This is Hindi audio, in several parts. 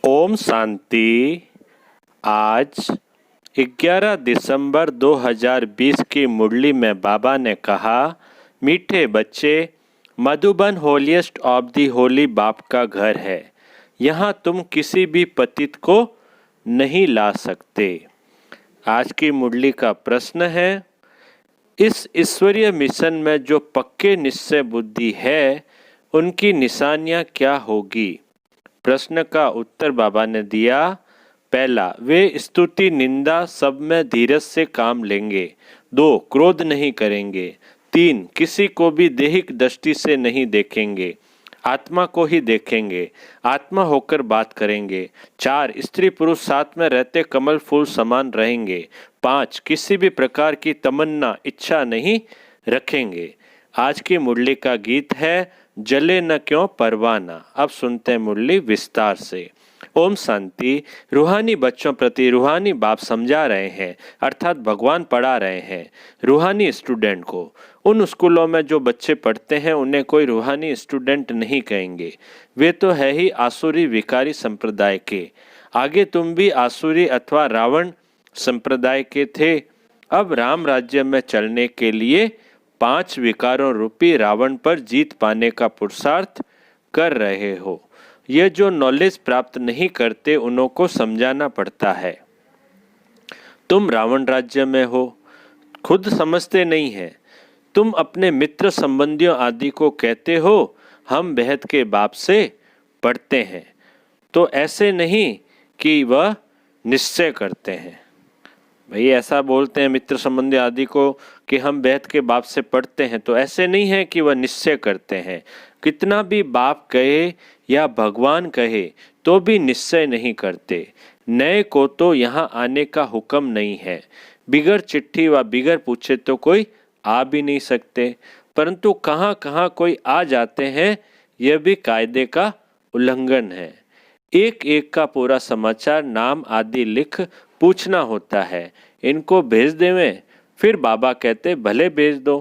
ओम शांति। आज 11 दिसंबर 2020 की मुरली में बाबा ने कहा, मीठे बच्चे, Madhuban holiest of the Holi बाप का घर है। यहाँ तुम किसी भी पतित को नहीं ला सकते। आज की मुरली का प्रश्न है, इस ईश्वरीय मिशन में जो पक्के निश्चय बुद्धि है उनकी निशानियाँ क्या होगी। प्रश्न का उत्तर बाबा ने दिया, पहला, वे स्तुति निंदा सब में धीरज से काम लेंगे। 2, क्रोध नहीं करेंगे। 3, किसी को भी दैहिक दृष्टि से नहीं देखेंगे, आत्मा को ही देखेंगे, आत्मा होकर बात करेंगे। 4, स्त्री पुरुष साथ में रहते कमल फूल समान रहेंगे। 5, किसी भी प्रकार की तमन्ना इच्छा नहीं रखेंगे। आज की मुरली का गीत है, जले न क्यों परवाना। अब सुनते हैं मुरली विस्तार से। ओम शांति। रूहानी बच्चों प्रति रूहानी बाप समझा रहे हैं, अर्थात भगवान पढ़ा रहे हैं रूहानी स्टूडेंट को। उन स्कूलों में जो बच्चे पढ़ते हैं उन्हें कोई रूहानी स्टूडेंट नहीं कहेंगे, वे तो है ही आसुरी विकारी संप्रदाय के। आगे तुम भी आसुरी अथवा रावण संप्रदाय के थे। अब राम राज्य में चलने के लिए 5 विकारों रूपी रावण पर जीत पाने का पुरुषार्थ कर रहे हो। ये जो नॉलेज प्राप्त नहीं करते उन्हों को समझाना पड़ता है। तुम रावण राज्य में हो, खुद समझते नहीं है। तुम अपने मित्र संबंधियों आदि को कहते हो हम बेहद के बाप से पढ़ते हैं, तो ऐसे नहीं कि वह निश्चय करते हैं। भाई ऐसा बोलते हैं मित्र संबंधी आदि को कि हम बेहद के बाप से पढ़ते हैं, तो ऐसे नहीं है कि वह निश्चय करते हैं। कितना भी बाप कहे या भगवान कहे तो भी निश्चय नहीं करते। नए को तो यहाँ आने का हुक्म नहीं है। बिगर चिट्ठी व बिगर पूछे तो कोई आ भी नहीं सकते, परंतु कहाँ कहाँ कोई आ जाते हैं, यह भी कायदे का उल्लंघन है। एक एक का पूरा समाचार नाम आदि लिख पूछना होता है, इनको भेज देवें। फिर बाबा कहते भले भेज दो।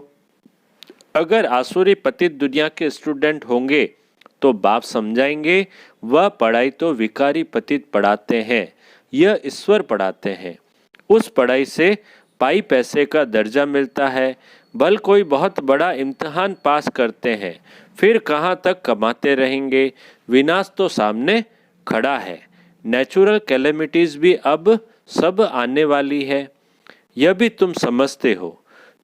अगर आसुरी पतित दुनिया के स्टूडेंट होंगे तो बाप समझाएंगे, वह पढ़ाई तो विकारी पतित पढ़ाते हैं, यह ईश्वर पढ़ाते हैं। उस पढ़ाई से पाई पैसे का दर्जा मिलता है। भल कोई बहुत बड़ा इम्तिहान पास करते हैं, फिर कहाँ तक कमाते रहेंगे। विनाश तो सामने खड़ा है। नेचुरल कैलेमिटीज भी अब सब आने वाली है, यह भी तुम समझते हो।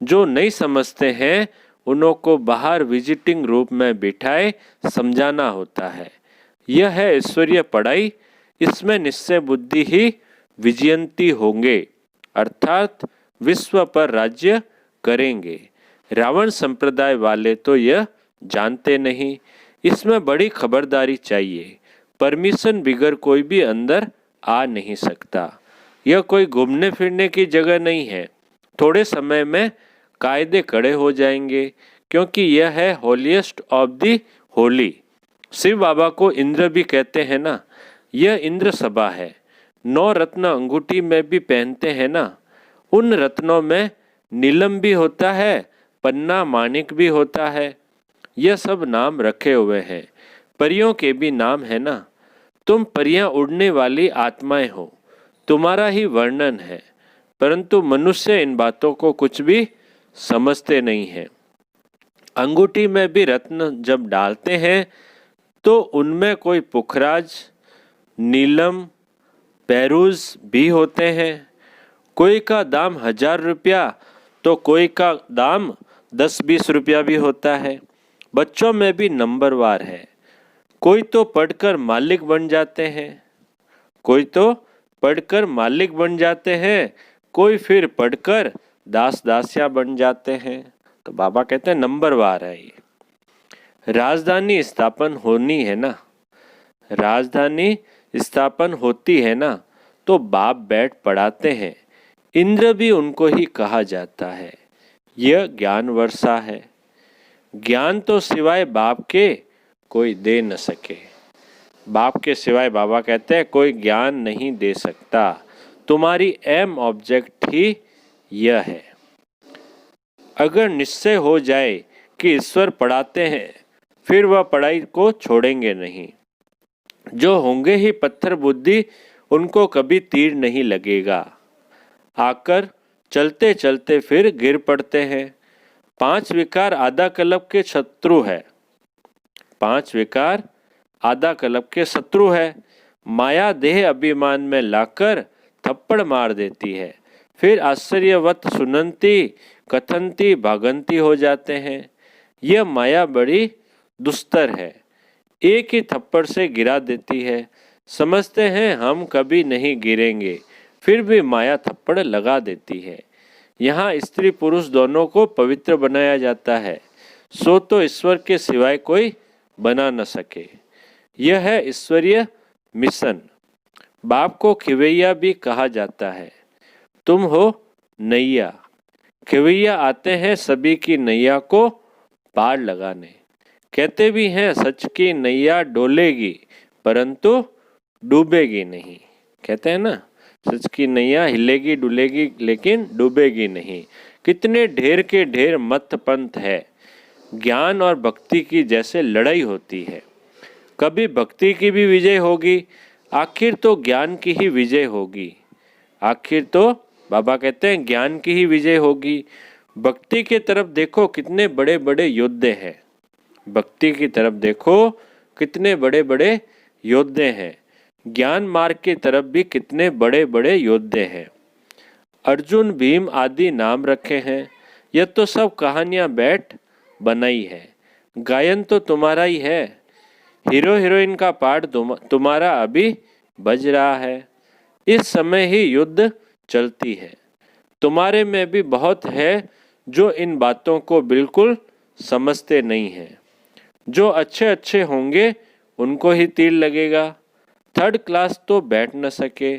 जो नहीं समझते हैं उन्हों को बाहर विजिटिंग रूप में बिठाए समझाना होता है। यह है ईश्वरीय पढ़ाई। इसमें निश्चय बुद्धि ही विजयंती होंगे, अर्थात विश्व पर राज्य करेंगे। रावण संप्रदाय वाले तो यह जानते नहीं। इसमें बड़ी खबरदारी चाहिए। परमिशन बिगर कोई भी अंदर आ नहीं सकता। यह कोई घूमने फिरने की जगह नहीं है। थोड़े समय में कायदे कड़े हो जाएंगे, क्योंकि यह है holiest of the holy. Shiv Baba को इंद्र भी कहते हैं ना, यह इंद्र सभा है। 9 रत्न अंगूठी में भी पहनते हैं ना। उन रत्नों में नीलम भी होता है, पन्ना माणिक भी होता है। यह सब नाम रखे हुए हैं। परियों के भी नाम है ना। तुम परियां उड़ने वाली आत्माएं हो, तुम्हारा ही वर्णन है, परंतु मनुष्य इन बातों को कुछ भी समझते नहीं है। अंगूठी में भी रत्न जब डालते हैं तो उनमें कोई पुखराज, नीलम, पैरूज भी होते हैं। कोई का दाम 1000 रुपया तो कोई का दाम 10-20 रुपया भी होता है। बच्चों में भी नंबरवार है। कोई तो पढ़कर मालिक बन जाते हैं, कोई तो पढ़कर मालिक बन जाते हैं, कोई फिर पढ़कर दास दासिया बन जाते हैं। तो बाबा कहते हैं नंबरवार है ये। राजधानी स्थापन होनी है ना, राजधानी स्थापन होती है ना, तो बाप बैठ पढ़ाते हैं। इंद्र भी उनको ही कहा जाता है। यह ज्ञान वर्षा है। ज्ञान तो सिवाय बाप के कोई दे न सके। बाप के सिवाय बाबा कहते हैं कोई ज्ञान नहीं दे सकता। तुम्हारी एम ऑब्जेक्ट ही यह है। अगर निश्चय हो जाए कि ईश्वर पढ़ाते हैं, फिर वह पढ़ाई को छोड़ेंगे नहीं। जो होंगे ही पत्थर बुद्धि उनको कभी तीर नहीं लगेगा। आकर चलते चलते फिर गिर पड़ते हैं। 5 विकार आधा कल्प के शत्रु है। 5 विकार आधा कल्प के शत्रु है। माया देह अभिमान में लाकर थप्पड़ मार देती है। फिर आश्चर्यवत सुनंती कथनती भागंती हो जाते हैं। यह माया बड़ी दुस्तर है, एक ही थप्पड़ से गिरा देती है। समझते हैं हम कभी नहीं गिरेंगे, फिर भी माया थप्पड़ लगा देती है। यहाँ स्त्री पुरुष दोनों को पवित्र बनाया जाता है, सो तो ईश्वर के सिवाय कोई बना न सके। यह है ईश्वरीय मिशन। बाप को खिवैया भी कहा जाता है। तुम हो नैया। खिवैया आते हैं सभी की नैया को पार लगाने। कहते भी हैं सच की नैया डोलेगी परंतु डूबेगी नहीं। कहते हैं ना, सच की नैया हिलेगी डुलेगी लेकिन डूबेगी नहीं। कितने ढेर के ढेर मत पंथ है। ज्ञान और भक्ति की जैसे लड़ाई होती है। कभी भक्ति की भी विजय होगी, आखिर तो ज्ञान की ही विजय होगी। आखिर तो बाबा कहते हैं ज्ञान की ही विजय होगी। भक्ति की तरफ देखो कितने बड़े बड़े योद्धे हैं। भक्ति की तरफ देखो कितने बड़े बड़े योद्धे हैं। ज्ञान मार्ग की तरफ भी कितने बड़े बड़े योद्धे हैं। अर्जुन भीम आदि नाम रखे हैं। यह तो सब कहानियां बैठ बनाई है। गायन तो तुम्हारा ही है। हीरो हीरोइन का पार्ट तुम्हारा अभी बज रहा है। इस समय ही युद्ध चलती है। तुम्हारे में भी बहुत है जो इन बातों को बिल्कुल समझते नहीं हैं। जो अच्छे अच्छे होंगे उनको ही तीर लगेगा। थर्ड क्लास तो बैठ न सके।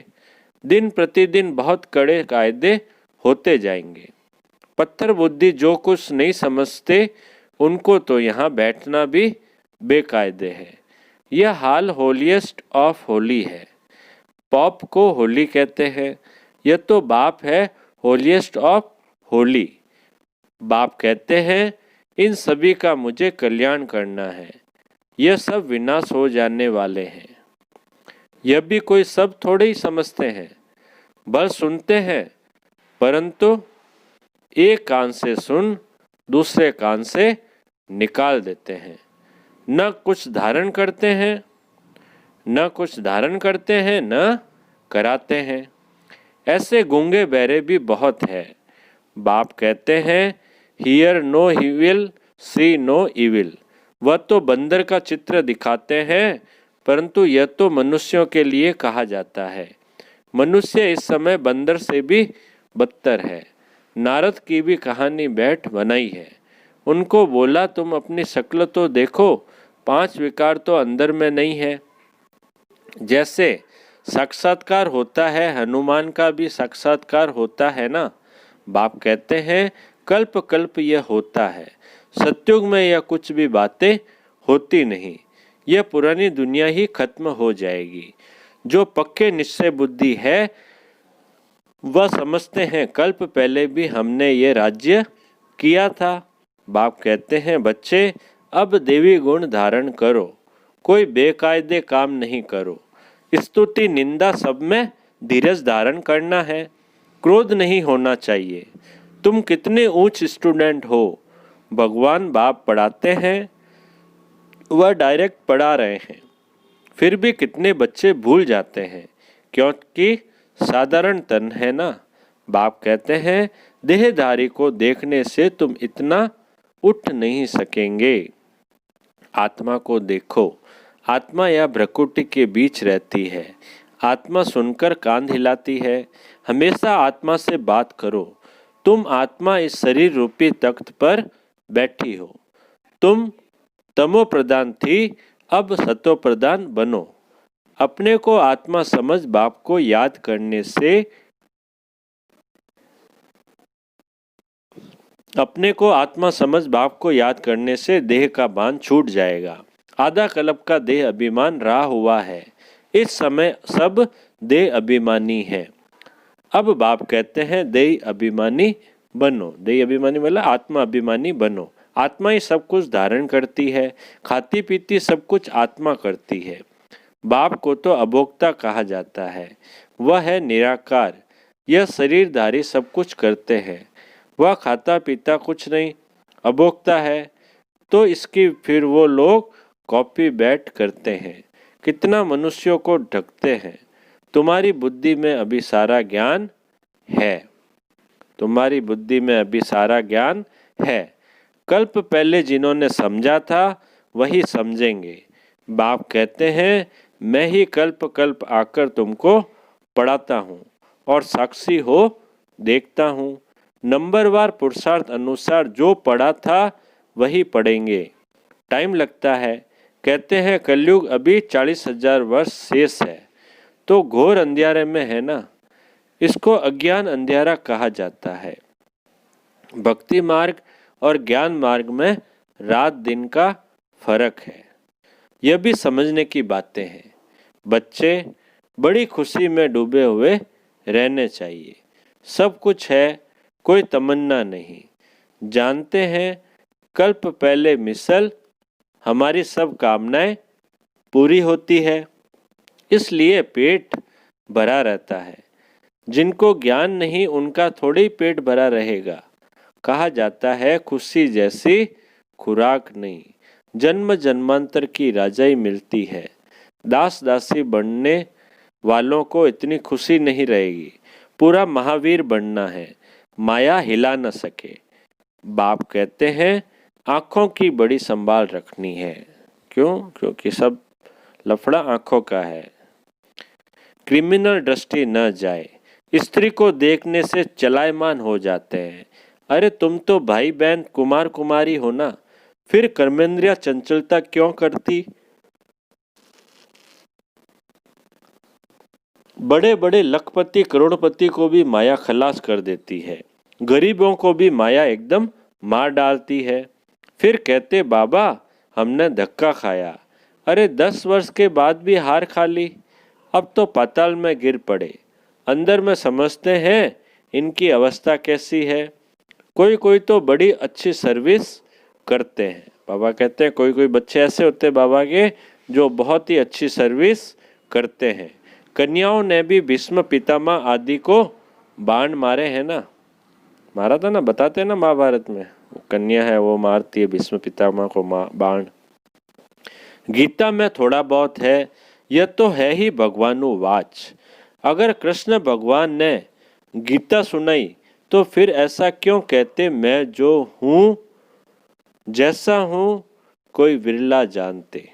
दिन प्रतिदिन बहुत कड़े कायदे होते जाएंगे। पत्थर बुद्धि जो कुछ नहीं समझते उनको तो यहाँ बैठना भी बेकायदे है। यह हाल होलीएस्ट ऑफ होली है। पॉप को होली कहते हैं। यह तो बाप है होलीएस्ट ऑफ होली। बाप कहते हैं इन सभी का मुझे कल्याण करना है। यह सब विनाश हो जाने वाले हैं। यह भी कोई सब थोड़े ही समझते हैं, बस सुनते हैं, परंतु एक कान से सुन दूसरे कान से निकाल देते हैं। न कुछ धारण करते हैं, न कुछ धारण करते हैं, न कराते हैं। ऐसे गूंगे बहरे भी बहुत है। बाप कहते हैं hear no evil see no evil. वह तो बंदर का चित्र दिखाते हैं, परंतु यह तो मनुष्यों के लिए कहा जाता है। मनुष्य इस समय बंदर से भी बदतर है। नारद की भी कहानी बैठ बनाई है। उनको बोला तुम अपनी शक्ल तो देखो, 5 विकार तो अंदर में नहीं है। जैसे साक्षात्कार होता है, हनुमान का भी साक्षात्कार होता है ना। बाप कहते हैं कल्प कल्प यह होता है। सत्युग में यह कुछ भी बातें होती नहीं। यह पुरानी दुनिया ही खत्म हो जाएगी। जो पक्के निश्चय बुद्धि है वह समझते हैं कल्प पहले भी हमने ये राज्य किया था। बाप कहते हैं बच्चे अब देवी गुण धारण करो, कोई बेकायदे काम नहीं करो। स्तुति निंदा सब में धीरज धारण करना है, क्रोध नहीं होना चाहिए। तुम कितने ऊंच स्टूडेंट हो। भगवान बाप पढ़ाते हैं, वह डायरेक्ट पढ़ा रहे हैं, फिर भी कितने बच्चे भूल जाते हैं क्योंकि साधारण तन है ना। बाप कहते हैं देहधारी को देखने से तुम इतना उठ नहीं सकेंगे। आत्मा को देखो। आत्मा या भ्रकुटी के बीच रहती है। आत्मा सुनकर कान हिलाती है। हमेशा आत्मा से बात करो। तुम आत्मा इस शरीर रूपी तख्त पर बैठी हो। तुम तमो प्रधान थी, अब सतो प्रधान बनो। अपने को आत्मा समझ बाप को याद करने से देह का बांध छूट जाएगा। आधा कल्प का देह अभिमान रहा हुआ है। इस समय सब देह अभिमानी है। अब बाप कहते हैं देह अभिमानी बनो। देह अभिमानी मतलब आत्मा अभिमानी बनो। आत्मा ही सब कुछ धारण करती है। खाती पीती सब कुछ आत्मा करती है। बाप को तो अभोक्ता कहा जाता है, वह है निराकार। यह शरीरधारी सब कुछ करते हैं, वह खाता पीता कुछ नहीं, अभोक्ता है। तो इसकी फिर वो लोग कॉपी बैट करते हैं, कितना मनुष्यों को ढकते हैं। तुम्हारी बुद्धि में अभी सारा ज्ञान है, तुम्हारी बुद्धि में अभी सारा ज्ञान है। कल्प पहले जिन्होंने समझा था वही समझेंगे। बाप कहते हैं, मैं ही कल्प कल्प आकर तुमको पढ़ाता हूँ और साक्षी हो देखता हूँ। नंबरवार पुरुषार्थ अनुसार जो पढ़ा था वही पढ़ेंगे। टाइम लगता है, कहते हैं कलयुग अभी 40,000 वर्ष शेष है, तो घोर अंधियारे में है ना। इसको अज्ञान अंधियारा कहा जाता है। भक्ति मार्ग और ज्ञान मार्ग में रात दिन का फर्क है, यह भी समझने की बातें हैं। बच्चे बड़ी खुशी में डूबे हुए रहने चाहिए। सब कुछ है, कोई तमन्ना नहीं। जानते हैं कल्प पहले मिसल हमारी सब कामनाएं पूरी होती है, इसलिए पेट भरा रहता है। जिनको ज्ञान नहीं उनका थोड़ी पेट भरा रहेगा। कहा जाता है खुशी जैसी खुराक नहीं, जन्म जन्मांतर की राजाई मिलती है। दास दासी बनने वालों को इतनी खुशी नहीं रहेगी। पूरा महावीर बनना है, माया हिला न सके। बाप कहते हैं आँखों की बड़ी संभाल रखनी है। क्यों? क्योंकि सब लफड़ा आँखों का है। क्रिमिनल दृष्टि न जाए, स्त्री को देखने से चलायमान हो जाते हैं। अरे तुम तो भाई बहन कुमार कुमारी हो ना, फिर कर्मेंद्रिया चंचलता क्यों करती? बड़े बड़े लखपति करोड़पति को भी माया खलास कर देती है, गरीबों को भी माया एकदम मार डालती है। फिर कहते बाबा हमने धक्का खाया। अरे 10 वर्ष के बाद भी हार खा ली, अब तो पाताल में गिर पड़े। अंदर में समझते हैं इनकी अवस्था कैसी है। कोई कोई तो बड़ी अच्छी सर्विस करते हैं। बाबा कहते हैं कोई कोई बच्चे ऐसे होते हैं बाबा के जो बहुत ही अच्छी सर्विस करते हैं। कन्याओं ने भी भीष्म पितामह आदि को बाण मारे हैं ना, मारा था ना, बताते हैं ना महाभारत में। कन्या है वो मारती है भीष्म पितामह को बाण। गीता में थोड़ा बहुत है, यह तो है ही भगवानु वाच। अगर कृष्ण भगवान ने गीता सुनाई तो फिर ऐसा क्यों कहते मैं जो हूँ जैसा हूँ कोई विरला जानते।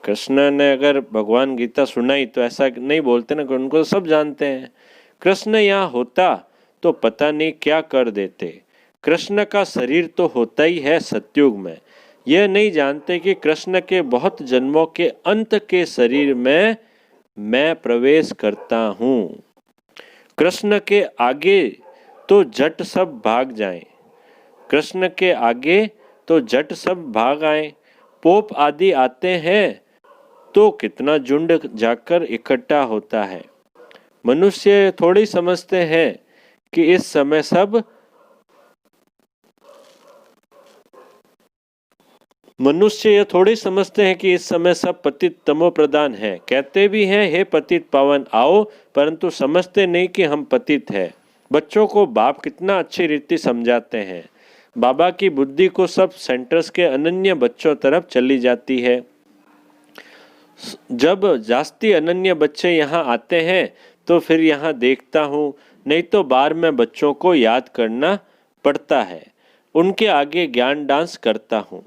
कृष्ण ने अगर भगवान गीता सुनाई तो ऐसा नहीं बोलते ना, उनको सब जानते हैं। कृष्ण यहाँ होता तो पता नहीं क्या कर देते। कृष्ण का शरीर तो होता ही है सतयुग में। यह नहीं जानते कि कृष्ण के बहुत जन्मों के अंत के शरीर में मैं प्रवेश करता हूँ। कृष्ण के आगे तो झट सब भाग जाएं, कृष्ण के आगे तो झट सब भाग आए। पोप आदि आते हैं तो कितना झुंड जाकर इकट्ठा होता है। मनुष्य थोड़ी समझते हैं कि इस समय सब पतित तमो प्रधान है। कहते भी हैं हे पतित पावन आओ, परंतु समझते नहीं कि हम पतित हैं। बच्चों को बाप कितना अच्छी रीति समझाते हैं। बाबा की बुद्धि को सब सेंटर्स के अनन्य बच्चों तरफ चली जाती है। जब जास्ती अनन्य बच्चे यहाँ आते हैं तो फिर यहाँ देखता हूँ, नहीं तो बार में बच्चों को याद करना पड़ता है। उनके आगे ज्ञान डांस करता हूँ।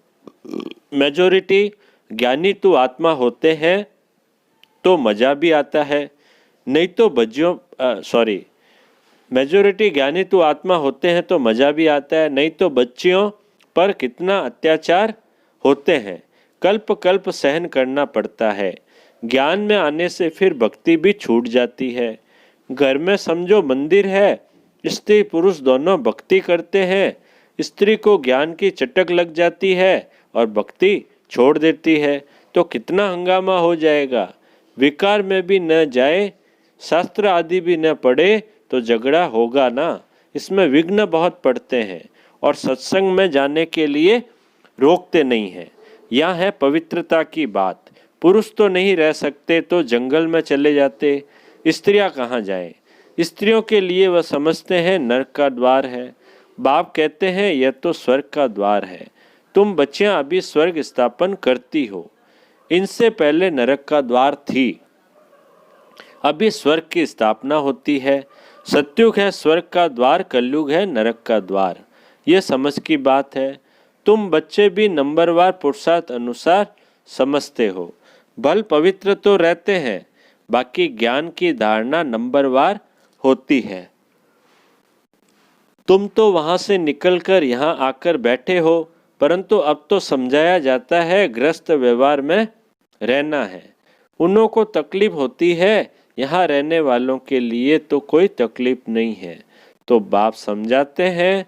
मेजॉरिटी ज्ञानी तो आत्मा होते हैं तो मजा भी आता है, नहीं तो मेजॉरिटी ज्ञानी तो आत्मा होते हैं तो मजा भी आता है, नहीं तो बच्चियों पर कितना अत्याचार होते हैं। कल्प कल्प सहन करना पड़ता है। ज्ञान में आने से फिर भक्ति भी छूट जाती है। घर में समझो मंदिर है, स्त्री पुरुष दोनों भक्ति करते हैं। स्त्री को ज्ञान की चटक लग जाती है और भक्ति छोड़ देती है तो कितना हंगामा हो जाएगा। विकार में भी न जाए, शास्त्र आदि भी न पढ़े तो झगड़ा होगा ना। इसमें विघ्न बहुत पड़ते हैं और सत्संग में जाने के लिए रोकते नहीं हैं। यह है पवित्रता की बात। पुरुष तो नहीं रह सकते तो जंगल में चले जाते, स्त्रियां कहाँ जाएं? स्त्रियों के लिए वह समझते हैं नरक का द्वार है। बाप कहते हैं यह तो स्वर्ग का द्वार है। तुम बच्चियां अभी स्वर्ग स्थापन करती हो, इनसे पहले नरक का द्वार थी, अभी स्वर्ग की स्थापना होती है। सत्युग है स्वर्ग का द्वार, कलयुग है नरक का द्वार। यह समझ की बात है। तुम बच्चे भी नंबरवार पुरुषार्थ अनुसार समझते हो। बल पवित्र तो रहते हैं, बाकी ज्ञान की धारणा नंबरवार होती है। तुम तो वहां से निकलकर यहाँ आकर बैठे हो, परंतु अब तो समझाया जाता है ग्रस्त व्यवहार में रहना है। उन्हों को तकलीफ होती है, यहाँ रहने वालों के लिए तो कोई तकलीफ नहीं है। तो बाप समझाते हैं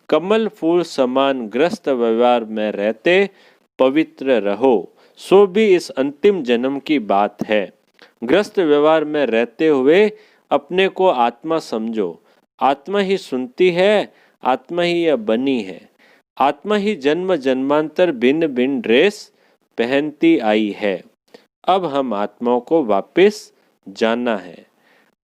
कमल फूल समान ग्रस्त व्यवहार में रहते पवित्र रहो, सो भी इस अंतिम जन्म की बात है। ग्रस्त व्यवहार में रहते हुए अपने को आत्मा समझो। आत्मा ही सुनती है, आत्मा ही यह बनी है। आत्मा ही जन्म जन्मांतर भिन्न भिन्न ड्रेस पहनती आई है। अब हम आत्माओं को वापस जानना है,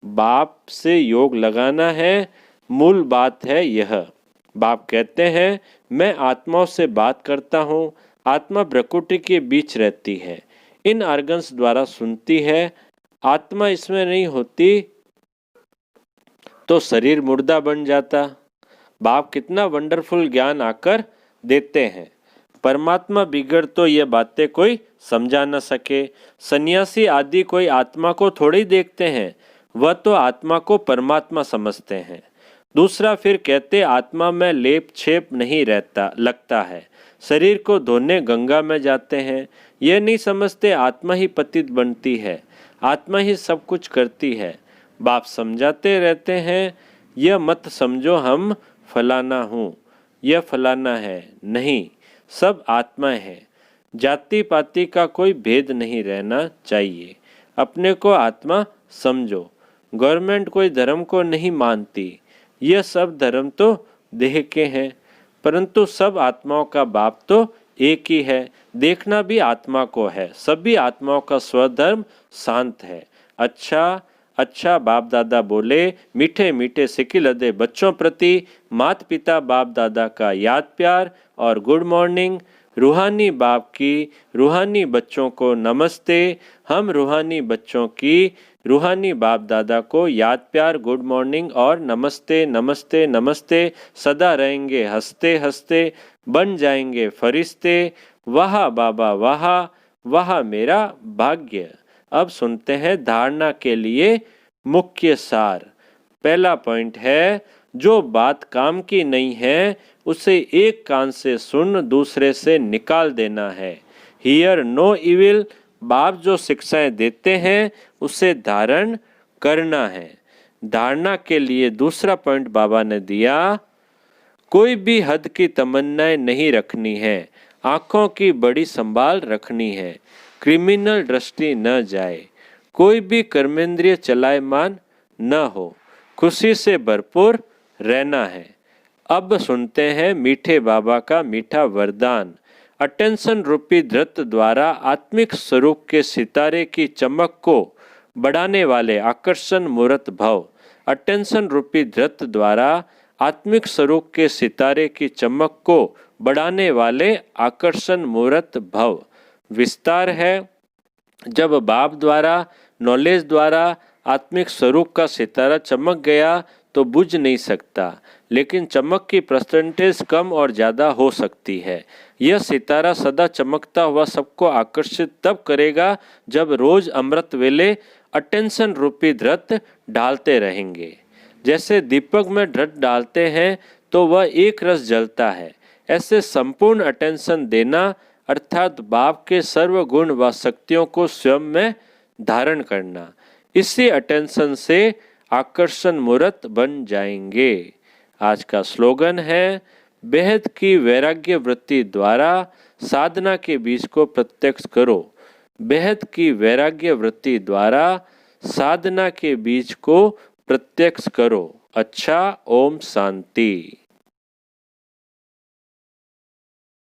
बाप से योग लगाना है। मूल बात है यह। बाप कहते हैं मैं आत्माओं से बात करता हूँ। आत्मा प्रकृति के बीच रहती है, इन आर्गन्स द्वारा सुनती है। आत्मा इसमें नहीं होती तो शरीर मुर्दा बन जाता। बाप कितना वंडरफुल ज्ञान आकर देते हैं। परमात्मा बिगड़ तो ये बातें कोई समझा न सके। सन्यासी आदि कोई आत्मा को थोड़ी देखते हैं, वह तो आत्मा को परमात्मा समझते हैं। दूसरा फिर कहते आत्मा में लेप छेप नहीं रहता लगता है, शरीर को धोने गंगा में जाते हैं। यह नहीं समझते आत्मा ही पतित बनती है, आत्मा ही सब कुछ करती है। बाप समझाते रहते हैं यह मत समझो हम फलाना हूँ, यह फलाना है, नहीं, सब आत्मा है। जाति पाति का कोई भेद नहीं रहना चाहिए। अपने को आत्मा समझो। गवर्नमेंट कोई धर्म को नहीं मानती, यह सब धर्म तो देह के हैं, परंतु सब आत्माओं का बाप तो एक ही है। देखना भी आत्मा को है। सभी आत्माओं का स्वधर्म शांत है। अच्छा अच्छा बाप दादा बोले, मीठे मीठे सिकिल अदे बच्चों प्रति माता पिता बाप दादा का याद प्यार और गुड मॉर्निंग। रूहानी बाप की रूहानी बच्चों को नमस्ते। हम रूहानी बच्चों की रूहानी बाप दादा को याद प्यार, गुड मॉर्निंग और नमस्ते नमस्ते नमस्ते सदा रहेंगे हंसते हंसते, बन जाएंगे फरिश्ते। वाह बाबा वाह, वाह मेरा भाग्य। अब सुनते हैं धारणा के लिए मुख्य सार। पहला पॉइंट है जो बात काम की नहीं है उसे एक कान से सुन दूसरे से निकाल देना है। Hear no evil. बाप जो शिक्षाएं देते हैं उसे धारण करना है। धारणा के लिए दूसरा पॉइंट बाबा ने दिया, कोई भी हद की तमन्नाएं नहीं रखनी है, आंखों की बड़ी संभाल रखनी है, क्रिमिनल दृष्टि न जाए, कोई भी कर्मेंद्रिय चलायमान न हो, खुशी से भरपूर रहना है। अब सुनते हैं मीठे बाबा का मीठा वरदान। अटेंशन रूपी धृत द्वारा आत्मिक स्वरूप के सितारे की चमक को बढ़ाने वाले आकर्षण मूर्त भव। अटेंशन रूपी धृत द्वारा आत्मिक स्वरूप के सितारे की चमक को बढ़ाने वाले आकर्षण मूर्त भव। विस्तार है, जब बाप द्वारा नॉलेज द्वारा आत्मिक स्वरूप का सितारा चमक गया तो बुझ नहीं सकता, लेकिन चमक की परसेंटेज कम और ज़्यादा हो सकती है। यह सितारा सदा चमकता हुआ सबको आकर्षित तब करेगा जब रोज अमृत वेले अटेंशन रूपी धृत डालते रहेंगे। जैसे दीपक में धृत डालते हैं तो वह एक रस जलता है, ऐसे संपूर्ण अटेंशन देना अर्थात बाप के सर्व गुण व शक्तियों को स्वयं में धारण करना। इसी अटेंशन से आकर्षण मूर्त बन जाएंगे। आज का स्लोगन है, बेहद की वैराग्य वृत्ति द्वारा साधना के बीज को प्रत्यक्ष करो। बेहद की वैराग्य वृत्ति द्वारा साधना के बीज को प्रत्यक्ष करो। अच्छा, ओम शांति।